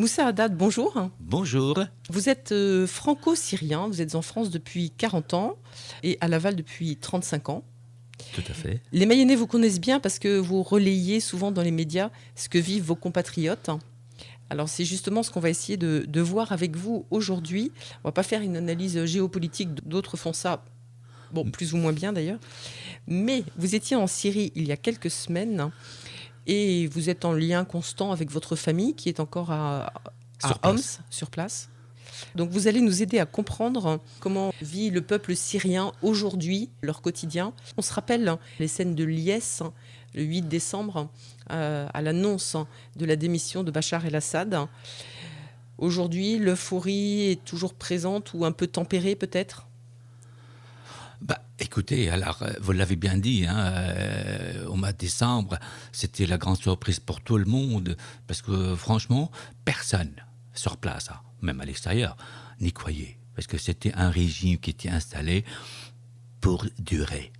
Moussa Haddad, bonjour. Bonjour. Vous êtes franco-syrien, vous êtes en France depuis 40 ans et à Laval depuis 35 ans. Tout à fait. Les Mayennais vous connaissent bien parce que vous relayez souvent dans les médias ce que vivent vos compatriotes. Alors c'est justement ce qu'on va essayer de voir avec vous aujourd'hui. On va pas faire une analyse géopolitique, d'autres font ça, bon, plus ou moins bien d'ailleurs. Mais vous étiez en Syrie il y a quelques semaines et vous êtes en lien constant avec votre famille qui est encore à Homs, sur place. Donc vous allez nous aider à comprendre comment vit le peuple syrien aujourd'hui, leur quotidien. On se rappelle les scènes de Liès, le 8 décembre, à l'annonce de la démission de Bachar el-Assad. Aujourd'hui, l'euphorie est toujours présente ou un peu tempérée peut-être ? Écoutez, alors, vous l'avez bien dit, au mois de décembre, c'était la grande surprise pour tout le monde, parce que franchement, personne sur place, même à l'extérieur, n'y croyait, parce que c'était un régime qui était installé pour durer.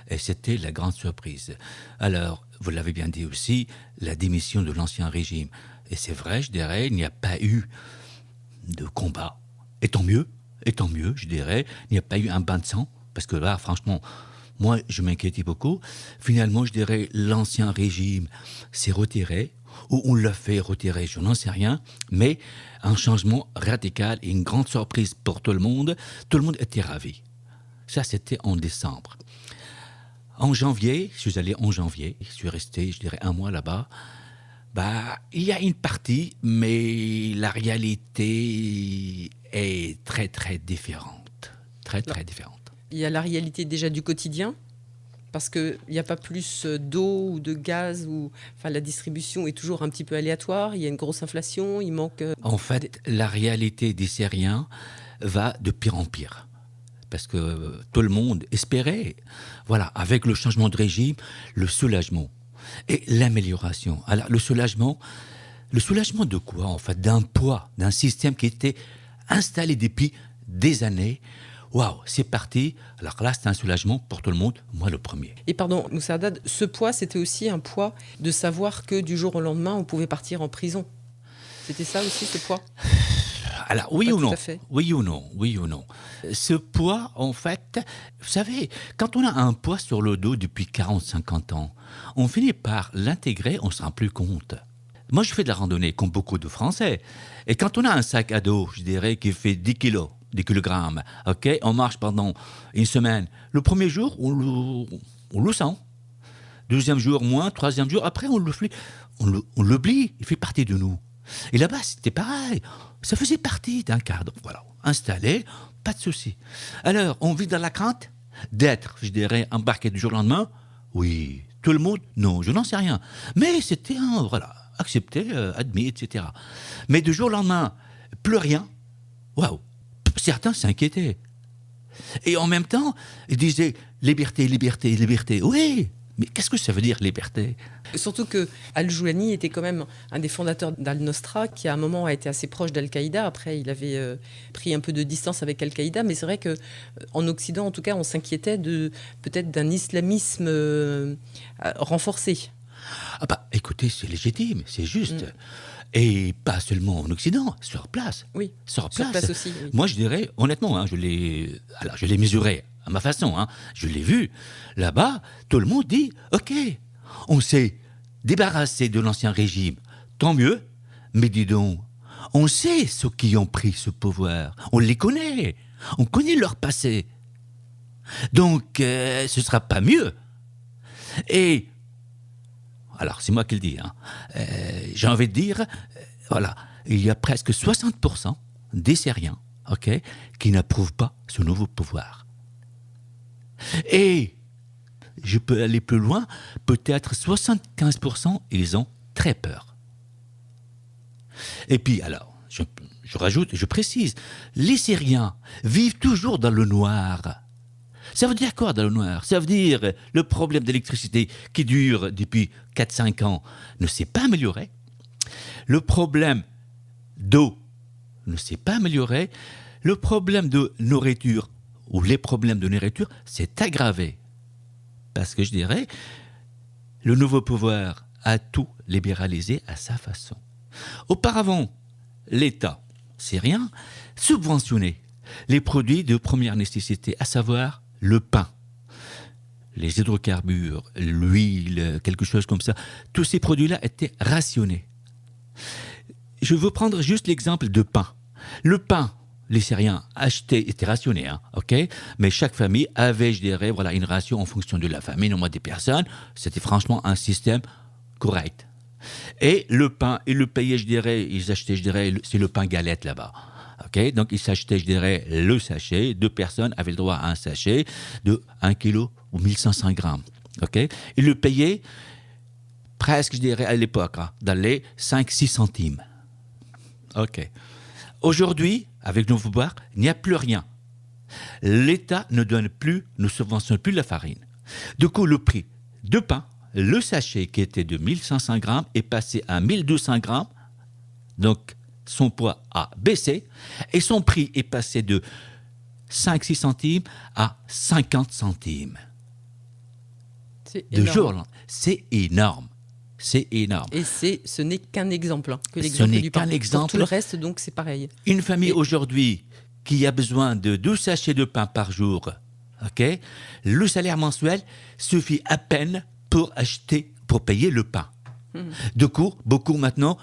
Et c'était la grande surprise. Alors, vous l'avez bien dit aussi, la démission de l'ancien régime. Et c'est vrai, je dirais, il n'y a pas eu de combat. Et tant mieux, je dirais, il n'y a pas eu un bain de sang, parce que là, franchement, moi, je m'inquiétais beaucoup. Finalement, je dirais, l'ancien régime s'est retiré, ou on l'a fait retirer, je n'en sais rien, mais un changement radical et une grande surprise pour tout le monde. Tout le monde était ravi. Ça, c'était en décembre. En janvier, je suis allé en janvier, je suis resté, je dirais, un mois là-bas. Il y a une partie, mais la réalité est très, très différente. Très, très différente. Il y a la réalité déjà du quotidien, parce qu'il n'y a pas plus d'eau ou de gaz, enfin, la distribution est toujours un petit peu aléatoire, il y a une grosse inflation, il manque... En fait, la réalité des Syriens va de pire en pire. Parce que tout le monde espérait, voilà, avec le changement de régime, le soulagement et l'amélioration. Alors, le soulagement de quoi, en fait? D'un poids, d'un système qui était installé depuis des années. Waouh, c'est parti. Alors là, c'est un soulagement pour tout le monde, moi le premier. Et pardon, Moussa Haddad, ce poids, c'était aussi un poids de savoir que du jour au lendemain, on pouvait partir en prison. C'était ça aussi, ce poids? Alors, oui ou non? Oui ou non. Ce poids, en fait, vous savez, quand on a un poids sur le dos depuis 40-50 ans, on finit par l'intégrer, on ne se rend plus compte. Moi, je fais de la randonnée, comme beaucoup de Français. Et quand on a un sac à dos, je dirais, qui fait 10 kilos, 10 kilogrammes, ok, on marche pendant une semaine. Le premier jour, on le sent. Deuxième jour, moins. Troisième jour, après, on l'oublie. Il fait partie de nous. Et là-bas, c'était pareil. Ça faisait partie d'un cadre. Voilà, installé, pas de souci. Alors, on vit dans la crainte d'être, je dirais, embarqué du jour au lendemain. Oui, tout le monde, non, je n'en sais rien. Mais c'était accepté, admis, etc. Mais du jour au lendemain, plus rien. Waouh, certains s'inquiétaient. Et en même temps, ils disaient liberté, liberté, liberté. Oui, mais qu'est-ce que ça veut dire, liberté? Surtout que Al-Joulani était quand même un des fondateurs d'Al-Nosra, qui à un moment a été assez proche d'Al-Qaïda. Après, il avait pris un peu de distance avec Al-Qaïda, mais c'est vrai qu'en Occident, en tout cas, on s'inquiétait peut-être d'un islamisme renforcé. Écoutez, c'est légitime, c'est juste. Et pas seulement en Occident, sur place. Oui, sur place aussi. Oui. Moi, je dirais, honnêtement, je l'ai mesuré à ma façon, je l'ai vu. Là-bas, tout le monde dit, OK, on s'est débarrassé de l'ancien régime, tant mieux, mais dis donc, on sait ceux qui ont pris ce pouvoir, on les connaît, on connaît leur passé. Donc, ce ne sera pas mieux. Et, alors c'est moi qui le dis, j'ai envie de dire, voilà, il y a presque 60% des Syriens, OK, qui n'approuvent pas ce nouveau pouvoir. Et je peux aller plus loin, peut-être 75%, ils ont très peur. Et puis, alors, je rajoute, je précise, les Syriens vivent toujours dans le noir. Ça veut dire quoi dans le noir? Ça veut dire le problème d'électricité qui dure depuis 4-5 ans ne s'est pas amélioré. Le problème d'eau ne s'est pas amélioré. Le problème de nourriture ou les problèmes de nourriture s'est aggravé. Parce que je dirais, le nouveau pouvoir a tout libéralisé à sa façon. Auparavant, l'État syrien subventionnait les produits de première nécessité, à savoir le pain, les hydrocarbures, l'huile, quelque chose comme ça. Tous ces produits-là étaient rationnés. Je veux prendre juste l'exemple de pain. Le pain, les Syriens achetaient, était rationné, hein, ok, mais chaque famille avait, je dirais, voilà, une ration en fonction de la famille, nombre des personnes. C'était franchement un système correct. Et le pain, ils le payaient, je dirais, ils achetaient, je dirais, c'est le pain galette là-bas. Okay, donc, ils s'achetaient, je dirais, le sachet. 2 personnes avaient le droit à un sachet de 1 kg ou 1500 grammes. Okay, ils le payaient presque, je dirais, à l'époque, hein, dans les 5-6 centimes. OK. Aujourd'hui, avec nos pouvoirs, il n'y a plus rien. L'État ne subventionne plus la farine. Du coup, le prix de pain, le sachet qui était de 1500 grammes est passé à 1200 grammes. Donc, son poids a baissé et son prix est passé de 5-6 centimes à 50 centimes. C'est énorme. C'est énorme. C'est énorme. Et ce n'est qu'un exemple, hein, que Ce n'est qu'un Pour exemple. tout le reste, donc, c'est pareil. Une famille aujourd'hui qui a besoin de 12 sachets de pain par jour, okay, le salaire mensuel suffit à peine pour payer le pain. Du coup, beaucoup maintenant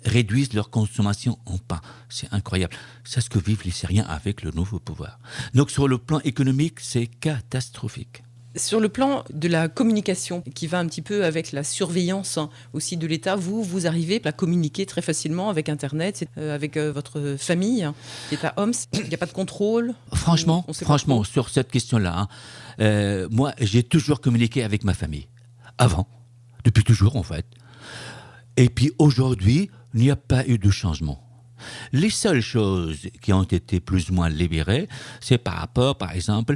réduisent leur consommation en pain. C'est incroyable. C'est ce que vivent les Syriens avec le nouveau pouvoir. Donc, sur le plan économique, c'est catastrophique. Sur le plan de la communication, qui va un petit peu avec la surveillance aussi de l'État, vous arrivez à communiquer très facilement avec Internet, avec votre famille qui est à Homs. Il n'y a pas de contrôle. Franchement, sur cette question-là, hein, moi, j'ai toujours communiqué avec ma famille. Avant, depuis toujours en fait. Et puis aujourd'hui, il n'y a pas eu de changement. Les seules choses qui ont été plus ou moins libérées, c'est par rapport, par exemple,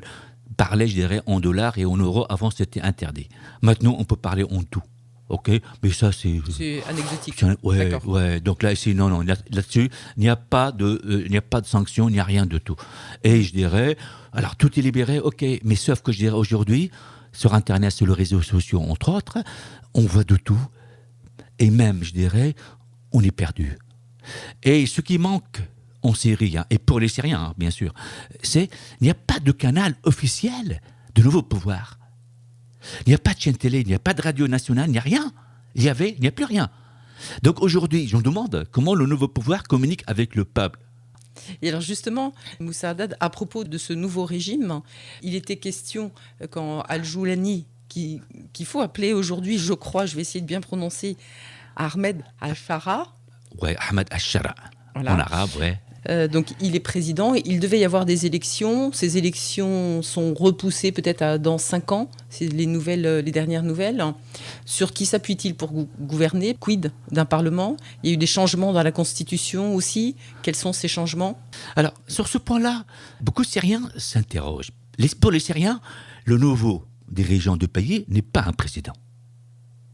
parler, je dirais, en dollars et en euros. Avant, c'était interdit. Maintenant, on peut parler en tout. OK? Mais ça, c'est anecdotique. Ouais. Donc là, ici, non. Là-dessus, il n'y a pas de sanctions, il n'y a rien de tout. Et je dirais, alors, tout est libéré, OK. Mais sauf que je dirais aujourd'hui, sur Internet, sur les réseaux sociaux, entre autres, on voit de tout. Et même, je dirais, on est perdu. Et ce qui manque en Syrie, hein, et pour les Syriens, hein, bien sûr, c'est qu'il n'y a pas de canal officiel de nouveau pouvoir. Il n'y a pas de chaîne télé, il n'y a pas de radio nationale, il n'y a rien. Il n'y a plus rien. Donc aujourd'hui, je me demande comment le nouveau pouvoir communique avec le peuple. Et alors justement, Moussa Haddad, à propos de ce nouveau régime, il était question quand Al-Joulani, qu'il faut appeler aujourd'hui, je crois, je vais essayer de bien prononcer, Ahmed Al-Shara. Ouais, Ahmed Al-Shara, voilà. En arabe, ouais. Donc il est président, il devait y avoir des élections. Ces élections sont repoussées peut-être dans 5 ans. C'est les dernières nouvelles. Sur qui s'appuie-t-il pour gouverner? Quid d'un parlement? Il y a eu des changements dans la Constitution aussi. Quels sont ces changements? Alors, sur ce point-là, beaucoup de Syriens s'interrogent. Pour les Syriens, le nouveau dirigeant du pays n'est pas un président.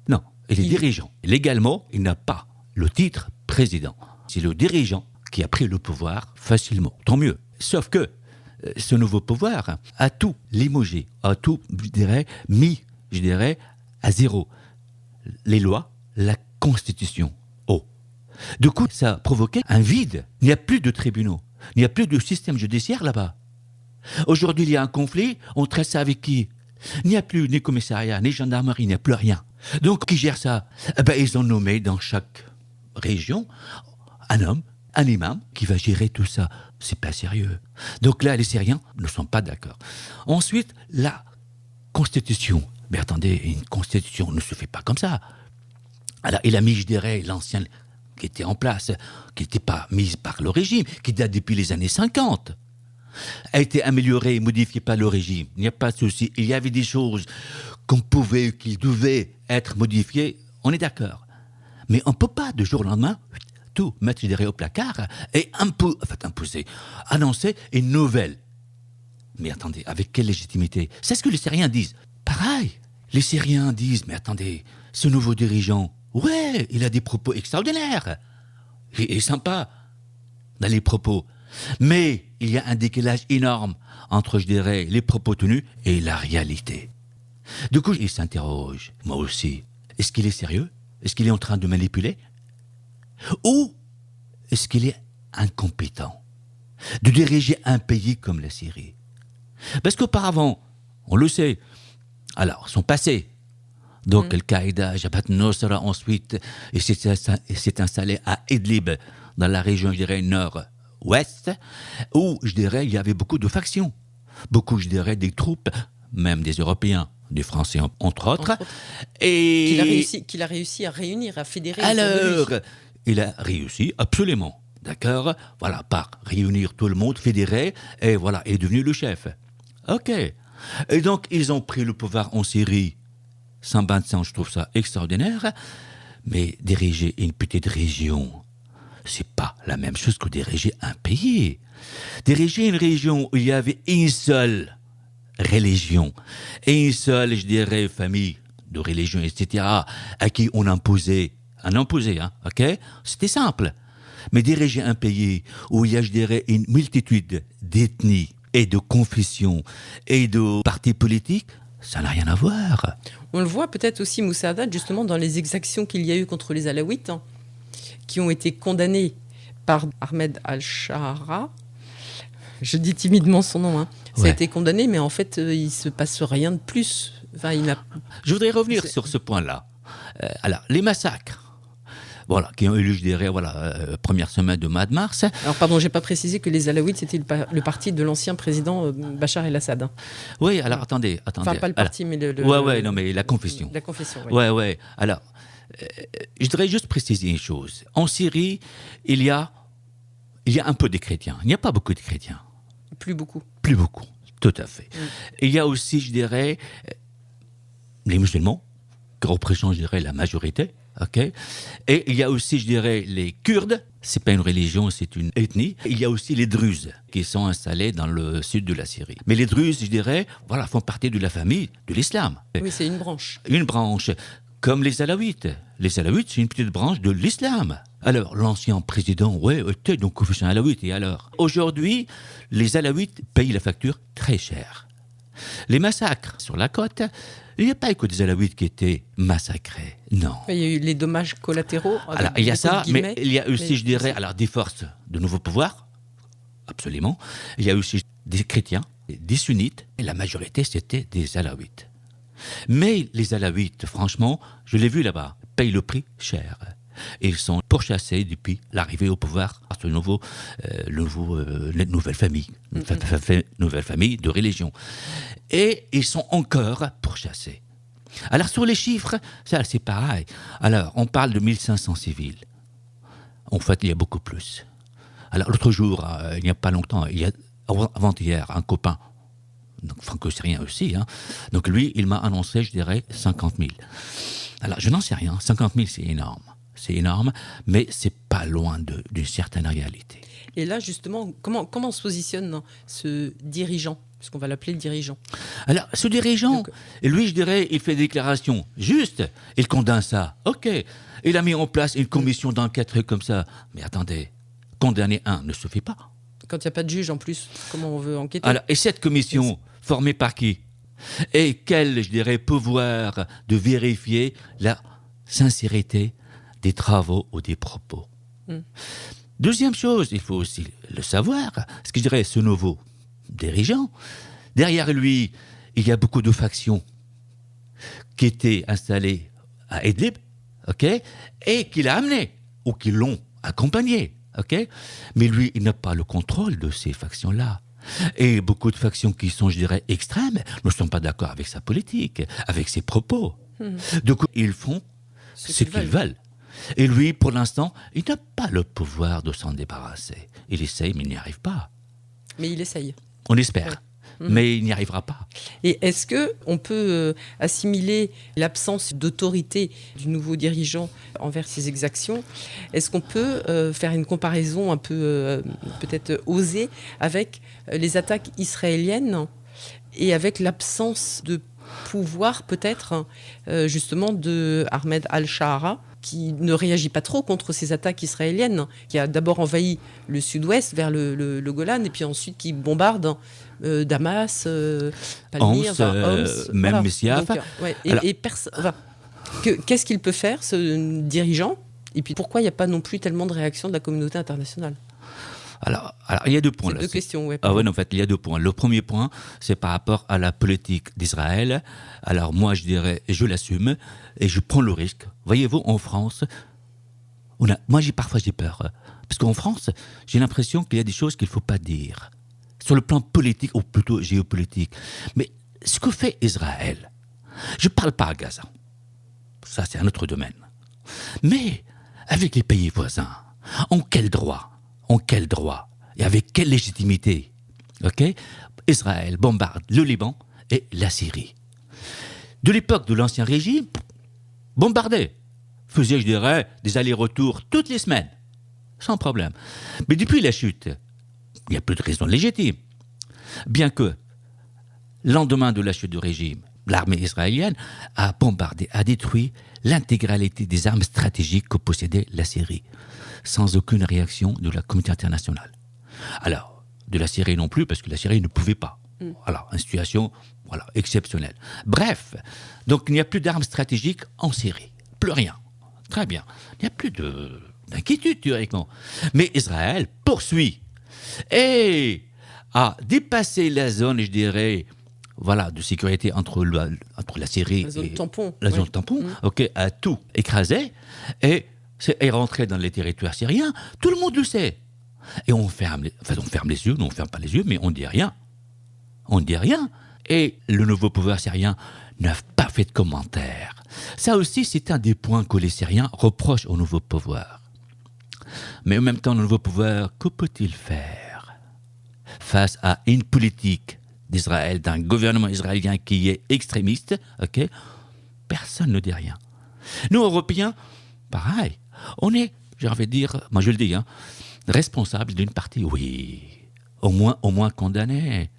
Non, il est dirigeant. Légalement, il n'a pas le titre président. C'est le dirigeant qui a pris le pouvoir facilement. Tant mieux. Sauf que ce nouveau pouvoir a tout limogé, a tout, mis à zéro. Les lois, la Constitution. Du coup, ça a provoqué un vide. Il n'y a plus de tribunaux. Il n'y a plus de système judiciaire là-bas. Aujourd'hui, il y a un conflit. On traite ça avec qui? Il n'y a plus ni commissariat, ni gendarmerie, il n'y a plus rien. Donc, qui gère ça? Ils ont nommé dans chaque région un homme, un imam qui va gérer tout ça. C'est pas sérieux. Donc là, les Syriens ne sont pas d'accord. Ensuite, la Constitution. Mais attendez, une Constitution ne se fait pas comme ça. Alors, il a mis, je dirais, l'ancienne qui était en place, qui n'était pas mise par le régime, qui date depuis les années 50. A été améliorée et modifiée par le régime. Il n'y a pas de souci. Il y avait des choses qui devaient être modifiées. On est d'accord. Mais on ne peut pas, de jour au lendemain, tout mettre au placard et annoncer une nouvelle. Mais attendez, avec quelle légitimité? C'est ce que les Syriens disent. Pareil, les Syriens disent, mais attendez, ce nouveau dirigeant, ouais, il a des propos extraordinaires. Il est sympa dans les propos. Mais il y a un décalage énorme entre, je dirais, les propos tenus et la réalité. Du coup, il s'interroge, moi aussi. Est-ce qu'il est sérieux? Est-ce qu'il est en train de manipuler? Ou est-ce qu'il est incompétent de diriger un pays comme la Syrie? Parce qu'auparavant, on le sait, alors, son passé, donc Al-Qaïda, Jabhat Nusra ensuite, et s'est installé à Idlib, dans la région, je dirais, nord-ouest, où, je dirais, il y avait beaucoup de factions. Beaucoup, je dirais, des troupes, même des Européens, des Français entre autres. Et qu'il a réussi à réunir, à fédérer. Alors, il a réussi, absolument. D'accord? Voilà, par réunir tout le monde, fédérer, et voilà, il est devenu le chef. Ok. Et donc, ils ont pris le pouvoir en Syrie. Sans bain de sang, je trouve ça extraordinaire. Mais diriger une petite région, c'est pas la même chose que diriger un pays. Diriger une région où il y avait une seule religion et une seule, je dirais, famille de religion, etc., à qui on imposait, ok? C'était simple. Mais diriger un pays où il y a, je dirais, une multitude d'ethnies et de confessions et de partis politiques, ça n'a rien à voir. On le voit peut-être aussi, Moussa Haddad, justement dans les exactions qu'il y a eu contre les Alaouites, qui ont été condamnés par Ahmed Al-Shahra. Je dis timidement son nom. Ça a été condamné, mais en fait, il ne se passe rien de plus. Enfin, Je voudrais revenir sur ce point-là. Alors, les massacres, voilà, qui ont eu lieu, je dirais, première semaine de mois de mars. Alors, pardon, je n'ai pas précisé que les Alaouites, c'était le parti de l'ancien président Bachar el-Assad. Oui, alors, attendez. Enfin, pas le parti, mais non, mais la confession. La confession, oui. Ouais. Alors, je voudrais juste préciser une chose. En Syrie, il y a un peu de chrétiens. Il n'y a pas beaucoup de chrétiens. Plus beaucoup, tout à fait. Il y a aussi, je dirais, les musulmans, qui représentent, je dirais, la majorité. Ok. Et il y a aussi, je dirais, les Kurdes. C'est pas une religion, c'est une ethnie. Il y a aussi les Druzes qui sont installés dans le sud de la Syrie. Mais les Druzes, je dirais, font partie de la famille de l'islam. Oui, c'est une branche. Une branche, comme les Alaouites. Les Alaouites, c'est une petite branche de l'islam. Alors, l'ancien président, était donc confession alaouite. Et alors, aujourd'hui, les Alaouites payent la facture très cher. Les massacres sur la côte, il n'y a pas que des Alaouites qui étaient massacrés, non. Il y a eu les dommages collatéraux. Alors, il y a ça, mais il y a aussi, je dirais, des forces de nouveau pouvoir, absolument. Il y a aussi des chrétiens, des sunnites, et la majorité, c'était des Alaouites. Mais les Alaouites, franchement, je l'ai vu là-bas, payent le prix cher. Et ils sont pourchassés depuis l'arrivée au pouvoir par cette nouvelle famille, nouvelle famille de religion. Et ils sont encore pourchassés. Alors sur les chiffres, ça c'est pareil. Alors on parle de 1500 civils. En fait, il y a beaucoup plus. Alors l'autre jour, il n'y a pas longtemps, avant-hier, un copain, donc franco-syrien aussi, donc lui, il m'a annoncé, je dirais, 50 000. Alors je n'en sais rien, 50 000 c'est énorme. C'est énorme, mais c'est pas loin d'une certaine réalité. Et là, justement, comment se positionne ce dirigeant, puisqu'on va l'appeler le dirigeant? Alors, ce dirigeant, lui, je dirais, il fait des déclarations justes, il condamne ça. Ok, il a mis en place une commission d'enquête comme ça. Mais attendez, condamner un ne suffit pas. Quand il n'y a pas de juge en plus, comment on veut enquêter? Alors, et cette commission, formée par qui? Et quel, je dirais, pouvoir de vérifier la sincérité des travaux ou des propos. Deuxième chose, il faut aussi le savoir, ce que je dirais, ce nouveau dirigeant, derrière lui, il y a beaucoup de factions qui étaient installées à Idlib, et qu'il a amené, ou qui l'ont accompagné, mais lui, il n'a pas le contrôle de ces factions-là. Et beaucoup de factions qui sont, je dirais, extrêmes, ne sont pas d'accord avec sa politique, avec ses propos. Donc, ils font ce qu'ils veulent. Et lui, pour l'instant, il n'a pas le pouvoir de s'en débarrasser. Il essaye, mais il n'y arrive pas. Mais il essaye. On espère. Mais il n'y arrivera pas. Et est-ce qu'on peut assimiler l'absence d'autorité du nouveau dirigeant envers ses exactions? Est-ce qu'on peut faire une comparaison un peu, peut-être osée, avec les attaques israéliennes et avec l'absence de pouvoir, peut-être, justement, de Ahmed Al-Shahra, qui ne réagit pas trop contre ces attaques israéliennes, qui a d'abord envahi le sud-ouest vers le Golan, et puis ensuite qui bombarde Damas, Palmyre, Homs, même Messia. Qu'est-ce qu'il peut faire, ce dirigeant, Et puis pourquoi il n'y a pas non plus tellement de réactions de la communauté internationale? Alors, il y a deux points là. Deux questions, ouais. Ah ouais, en fait, il y a deux points. Le premier point, c'est par rapport à la politique d'Israël. Alors moi, je dirais, je l'assume et je prends le risque. Voyez-vous, en France, parfois j'ai peur. Parce qu'en France, j'ai l'impression qu'il y a des choses qu'il ne faut pas dire. Sur le plan politique, ou plutôt géopolitique. Mais ce que fait Israël, je ne parle pas à Gaza. Ça, c'est un autre domaine. Mais avec les pays voisins, en quel droit et avec quelle légitimité, Israël bombarde le Liban et la Syrie. De l'époque de l'Ancien Régime, bombardait, faisait, je dirais, des allers-retours toutes les semaines, sans problème. Mais depuis la chute, il n'y a plus de raison légitime. Bien que, lendemain de la chute du régime, l'armée israélienne a bombardé, a détruit l'intégralité des armes stratégiques que possédait la Syrie, sans aucune réaction de la communauté internationale. Alors, de la Syrie non plus, parce que la Syrie ne pouvait pas. Voilà, une situation exceptionnelle. Bref, donc il n'y a plus d'armes stratégiques en Syrie. Plus rien. Très bien. Il n'y a plus d'inquiétude, théoriquement. Mais Israël poursuit et a dépassé la zone, je dirais, de sécurité entre la Syrie la zone et tampon. La zone tampon, a tout écrasé et est rentré dans les territoires syriens. Tout le monde le sait. Et on ferme les yeux, non, on ferme pas les yeux, mais on ne dit rien. On ne dit rien. Et le nouveau pouvoir syrien n'a pas fait de commentaires. Ça aussi, c'est un des points que les Syriens reprochent au nouveau pouvoir. Mais en même temps, le nouveau pouvoir, que peut-il faire face à une politique d'Israël, d'un gouvernement israélien qui est extrémiste? Personne ne dit rien. Nous, Européens, pareil, on est, j'ai envie de dire, moi je le dis, responsable d'une partie, oui, au moins condamné.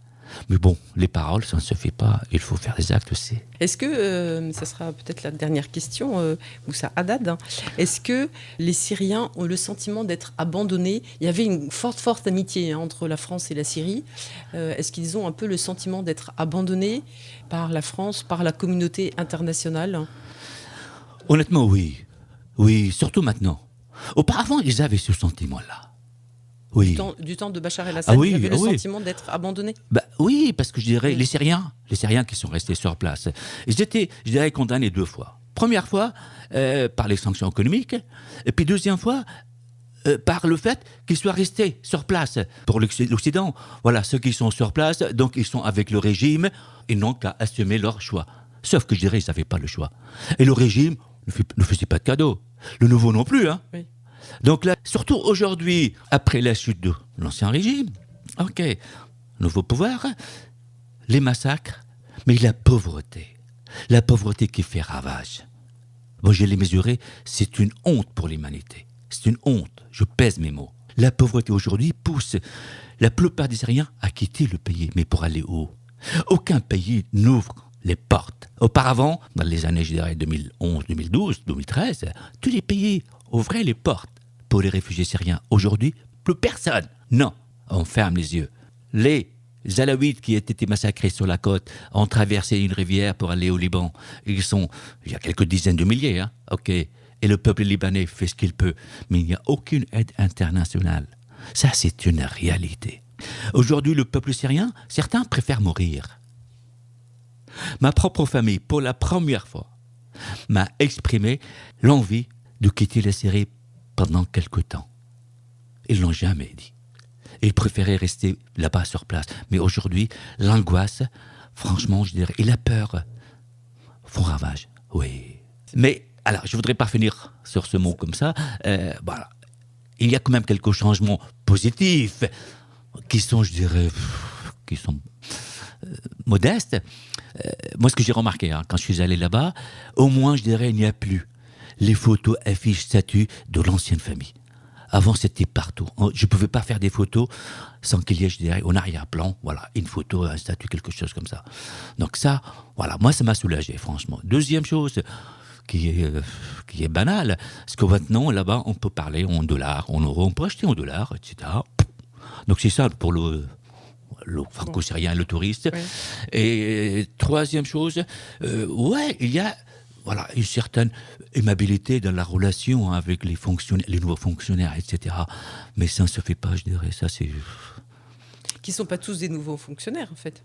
Mais bon, les paroles, ça ne se fait pas. Il faut faire des actes aussi. Est-ce que, ça sera peut-être la dernière question, Moussa Haddad, est-ce que les Syriens ont le sentiment d'être abandonnés? Il y avait une forte amitié entre la France et la Syrie. Est-ce qu'ils ont un peu le sentiment d'être abandonnés par la France, par la communauté internationale? Honnêtement, oui. Oui, surtout maintenant. Auparavant, ils avaient ce sentiment-là. Oui. Du temps de Bachar el-Assad, ils avaient le sentiment d'être abandonnés? Oui, parce que je dirais, les Syriens qui sont restés sur place, ils étaient, je dirais, condamnés 2 fois. Première fois, par les sanctions économiques, et puis deuxième fois, par le fait qu'ils soient restés sur place. Pour l'Occident, ceux qui sont sur place, donc ils sont avec le régime, ils n'ont qu'à assumer leur choix. Sauf que je dirais, ils n'avaient pas le choix. Et le régime ne faisait pas de cadeaux. Le nouveau non plus, Oui. Donc là, surtout aujourd'hui, après la chute de l'ancien régime, nouveau pouvoir, les massacres, mais la pauvreté qui fait ravage. Bon, je l'ai mesuré, c'est une honte pour l'humanité. C'est une honte, je pèse mes mots. La pauvreté aujourd'hui pousse la plupart des Syriens à quitter le pays, mais pour aller où? Aucun pays n'ouvre les portes. Auparavant, dans les années, je dirais, 2011, 2012, 2013, tous les pays ouvraient les portes pour les réfugiés syriens. Aujourd'hui, plus personne. Non, on ferme les yeux. Les Alaouites qui ont été massacrés sur la côte ont traversé une rivière pour aller au Liban. Il y a quelques dizaines de milliers, Et le peuple libanais fait ce qu'il peut. Mais il n'y a aucune aide internationale. Ça, c'est une réalité. Aujourd'hui, le peuple syrien, certains préfèrent mourir. Ma propre famille, pour la première fois, m'a exprimé l'envie de quitter la Syrie pendant quelque temps. Ils ne l'ont jamais dit. Ils préféraient rester là-bas sur place. Mais aujourd'hui, l'angoisse, franchement, je dirais, et la peur font ravage. Oui. Mais, alors, je ne voudrais pas finir sur ce mot comme ça. Il y a quand même quelques changements positifs qui sont, je dirais, modestes. Moi, ce que j'ai remarqué, quand je suis allé là-bas, au moins, je dirais, il n'y a plus les photos affiches statues de l'ancienne famille. Avant, c'était partout. Je ne pouvais pas faire des photos sans qu'il y ait, je dirais, en arrière-plan, une photo, un statut, quelque chose comme ça. Donc ça, moi, ça m'a soulagé, franchement. Deuxième chose qui est banale, c'est que maintenant, là-bas, on peut parler en dollars, en euros, on peut acheter en dollars, etc. Donc c'est ça pour le franco-syrien, le touriste. Oui. Et troisième chose, il y a voilà, une certaine aimabilité dans la relation avec les nouveaux fonctionnaires, etc. Mais ça ne se fait pas, je dirais. Ça, c'est... Qui ne sont pas tous des nouveaux fonctionnaires, en fait.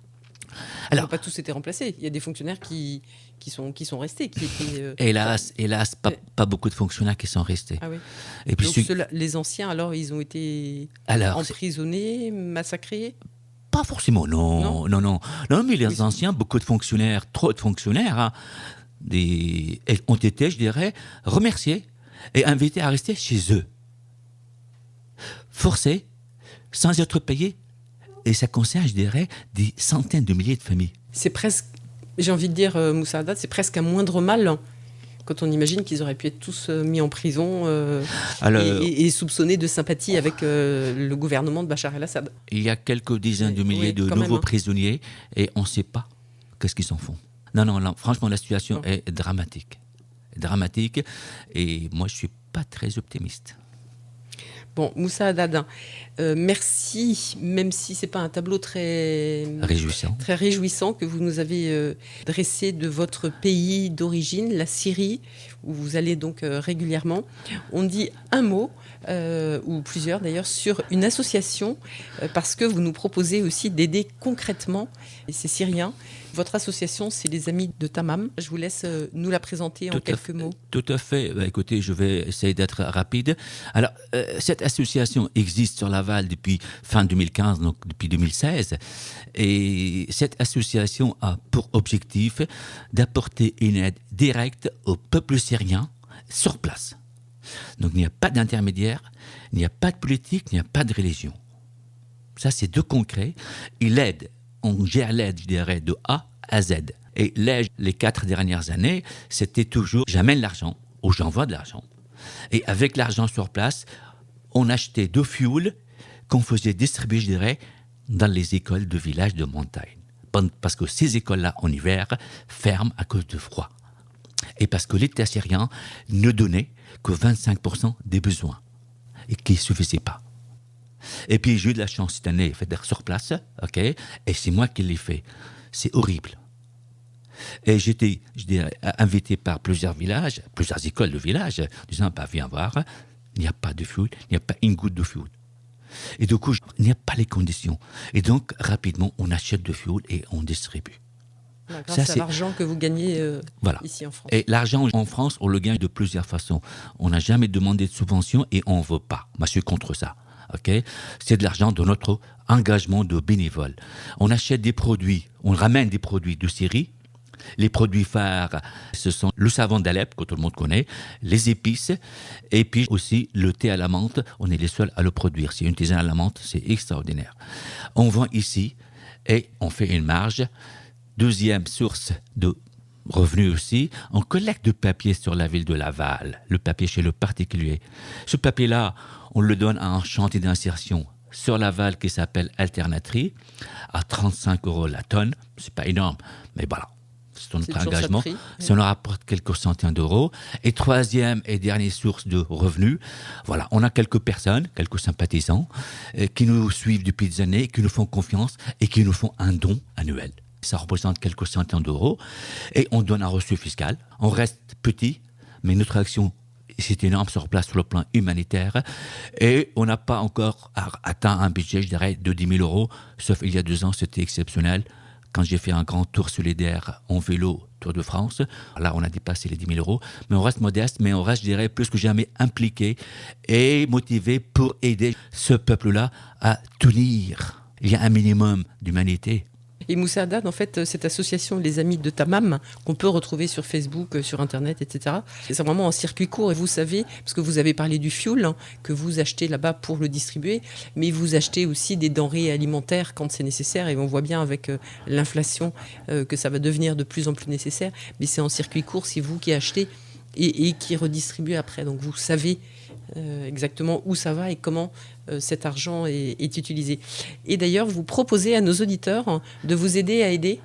Ils Alors, n'ont pas tous été remplacés. Il y a des fonctionnaires qui sont restés. Qui étaient, hélas, pas beaucoup de fonctionnaires qui sont restés. Ah oui. Et puis, Donc les anciens, alors, ils ont été emprisonnés, massacrés? Pas forcément, non. Non, mais les anciens, beaucoup de fonctionnaires, trop de fonctionnaires, hein, ont été, je dirais, remerciés et invités à rester chez eux. Forcés, sans être payés. Et ça concerne, je dirais, des centaines de milliers de familles. C'est presque, j'ai envie de dire, Moussa Haddad, c'est presque un moindre mal, hein, quand on imagine qu'ils auraient pu être tous mis en prison et soupçonnés de sympathie avec le gouvernement de Bachar el-Assad. Il y a quelques dizaines de milliers de nouveaux prisonniers et on ne sait pas qu'est-ce qu'ils en font. Non, franchement, la situation est dramatique. Dramatique, et moi, je ne suis pas très optimiste. Bon, Moussa Haddad, merci, même si ce n'est pas un tableau très réjouissant que vous nous avez dressé de votre pays d'origine, la Syrie, où vous allez donc régulièrement. On dit un mot, ou plusieurs d'ailleurs, sur une association, parce que vous nous proposez aussi d'aider concrètement ces Syriens. Votre association, c'est les Amis de Tamam. Je vous laisse nous la présenter en quelques mots. Tout à fait. Écoutez, je vais essayer d'être rapide. Alors, cette association existe sur Laval depuis fin 2015, donc depuis 2016. Et cette association a pour objectif d'apporter une aide directe au peuple syrien sur place. Donc, il n'y a pas d'intermédiaire, il n'y a pas de politique, il n'y a pas de religion. Ça, c'est deux concrets. On gère l'aide, je dirais, de A à Z. Et l'aide, les 4 dernières années, c'était toujours, j'amène l'argent, ou j'envoie de l'argent. Et avec l'argent sur place, on achetait de fuel qu'on faisait distribuer, je dirais, dans les écoles de villages de montagne. Parce que ces écoles-là, en hiver, ferment à cause de froid. Et parce que l'État syrien ne donnait que 25% des besoins, et qui ne suffisaient pas. Et puis j'ai eu de la chance cette année d'être sur place, ok, et c'est moi qui l'ai fait. C'est horrible. Et j'étais, je dirais, invité par plusieurs écoles de village, disant, viens voir, il n'y a pas de fuel, il n'y a pas une goutte de fuel. Et du coup, il n'y a pas les conditions. Et donc, rapidement, on achète de fuel et on distribue. Grâce à l'argent que vous gagnez ici en France. Et l'argent en France, on le gagne de plusieurs façons. On n'a jamais demandé de subvention et on ne veut pas. Moi, je suis contre ça. Okay, c'est de l'argent de notre engagement de bénévoles. On achète des produits, on ramène des produits de Syrie. Les produits phares, ce sont le savon d'Alep, que tout le monde connaît, les épices, et puis aussi le thé à la menthe. On est les seuls à le produire. C'est une tisane à la menthe, c'est extraordinaire. On vend ici et on fait une marge. Deuxième source de revenus aussi, on collecte du papier sur la ville de Laval, le papier chez le particulier. Ce papier-là, on le donne à un chantier d'insertion sur Laval qui s'appelle Alternatri, à 35 € la tonne. C'est pas énorme, mais voilà, c'est notre engagement. Ça nous rapporte quelques centaines d'euros. Et troisième et dernière source de revenus, voilà, on a quelques personnes, quelques sympathisants, qui nous suivent depuis des années, qui nous font confiance et qui nous font un don annuel. Ça représente quelques centaines d'euros et on donne un reçu fiscal. On reste petit, mais notre action, c'est énorme sur place sur le plan humanitaire. Et on n'a pas encore atteint un budget, je dirais, de 10 000 €, sauf il y a 2 ans, c'était exceptionnel. Quand j'ai fait un grand tour solidaire en vélo, Tour de France, là, on a dépassé les 10 000 €. Mais on reste modeste, mais on reste, je dirais, plus que jamais impliqué et motivé pour aider ce peuple-là à tenir. Il y a un minimum d'humanité. Et Moussa Haddad, en fait, cette association Les Amis de Tamam, qu'on peut retrouver sur Facebook, sur Internet, etc., c'est vraiment un circuit court. Et vous savez, parce que vous avez parlé du fioul, que vous achetez là-bas pour le distribuer, mais vous achetez aussi des denrées alimentaires quand c'est nécessaire. Et on voit bien avec l'inflation que ça va devenir de plus en plus nécessaire. Mais c'est en circuit court, c'est vous qui achetez et qui redistribuez après. Donc vous savez exactement où ça va et comment cet argent est utilisé. Et d'ailleurs, vous proposez à nos auditeurs de vous aider à aider.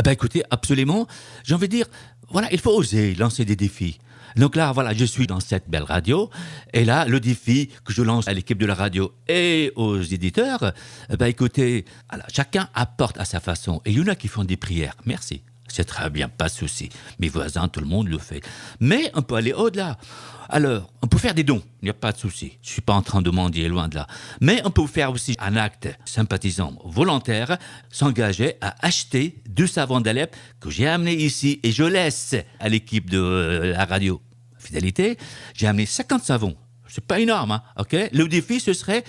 Écoutez, absolument. J'ai envie de dire, voilà, il faut oser lancer des défis. Donc là, voilà, je suis dans cette belle radio. Et là, le défi que je lance à l'équipe de la radio et aux éditeurs, écoutez, alors, chacun apporte à sa façon. Et il y en a qui font des prières. Merci. C'est très bien, pas de souci. Mes voisins, tout le monde le fait. Mais on peut aller au-delà. Alors, on peut faire des dons, il n'y a pas de souci. Je ne suis pas en train de mendier, loin de là. Mais on peut faire aussi un acte sympathisant volontaire, s'engager à acheter 2 savons d'Alep que j'ai amenés ici et je laisse à l'équipe de la radio Fidélité. J'ai amené 50 savons. C'est pas énorme, hein, ok? Le défi, ce serait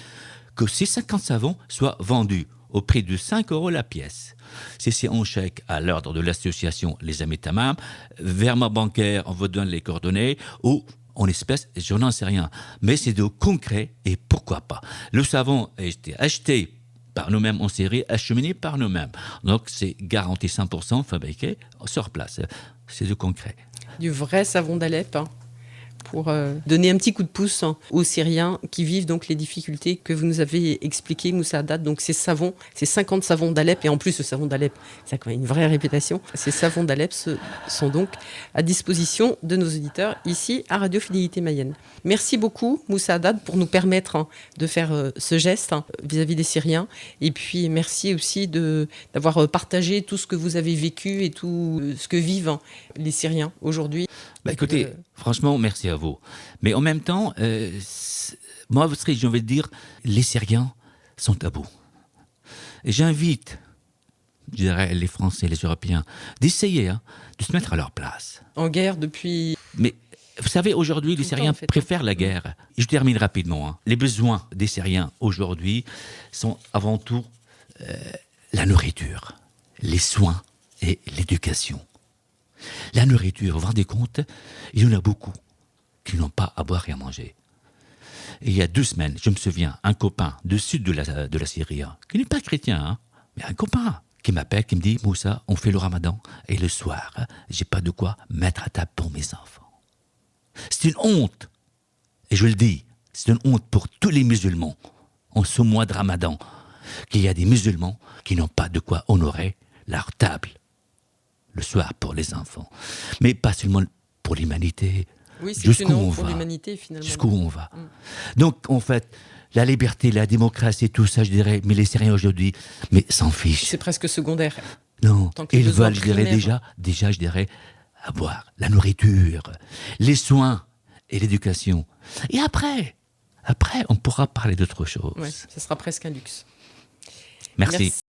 que ces 50 savons soient vendus au prix de 5 € la pièce. C'est en chèque à l'ordre de l'association Les Amis Tamam, virement bancaire, on vous donne les coordonnées, ou en espèces, je n'en sais rien. Mais c'est de concret et pourquoi pas. Le savon a été acheté par nous-mêmes en série, acheminé par nous-mêmes. Donc c'est garanti 100% fabriqué sur place. C'est de concret. Du vrai savon d'Alep, hein, pour donner un petit coup de pouce aux Syriens qui vivent donc les difficultés que vous nous avez expliquées, Moussa Haddad. Donc ces savons, ces 50 savons d'Alep, et en plus le savon d'Alep, ça a quand même une vraie réputation. Ces savons d'Alep sont donc à disposition de nos auditeurs ici à Radio Fidélité Mayenne. Merci beaucoup Moussa Haddad pour nous permettre de faire ce geste vis-à-vis des Syriens. Et puis merci aussi d'avoir partagé tout ce que vous avez vécu et tout ce que vivent les Syriens aujourd'hui. Écoutez, franchement, merci à vous. Mais en même temps, moi, je vais dire, les Syriens sont tabous. Et j'invite, je dirais, les Français, les Européens, d'essayer de se mettre à leur place. En guerre depuis... Mais vous savez, aujourd'hui, les Syriens préfèrent la guerre. Et je termine rapidement. Les besoins des Syriens aujourd'hui sont avant tout la nourriture, les soins et l'éducation. La nourriture, vous vous rendez compte, il y en a beaucoup qui n'ont pas à boire et à manger. Et il y a 2 semaines, je me souviens, un copain du sud de la Syrie, qui n'est pas chrétien, mais un copain qui m'appelle, qui me dit « Moussa, on fait le ramadan, et le soir, j'ai pas de quoi mettre à table pour mes enfants. » C'est une honte, et je le dis, c'est une honte pour tous les musulmans, en ce mois de ramadan, qu'il y a des musulmans qui n'ont pas de quoi honorer leur table le soir pour les enfants. Mais pas seulement pour l'humanité. Oui, c'est jusqu'où une honte on pour va. l'humanité, finalement. Jusqu'où on va. Donc, en fait, la liberté, la démocratie, tout ça, je dirais, mais les Syriens aujourd'hui, mais s'en fichent. C'est presque secondaire. Non, ils veulent, je dirais, primaires. déjà, je dirais, à boire, la nourriture, les soins et l'éducation. Et après, on pourra parler d'autre chose. Ouais, ça sera presque un luxe. Merci.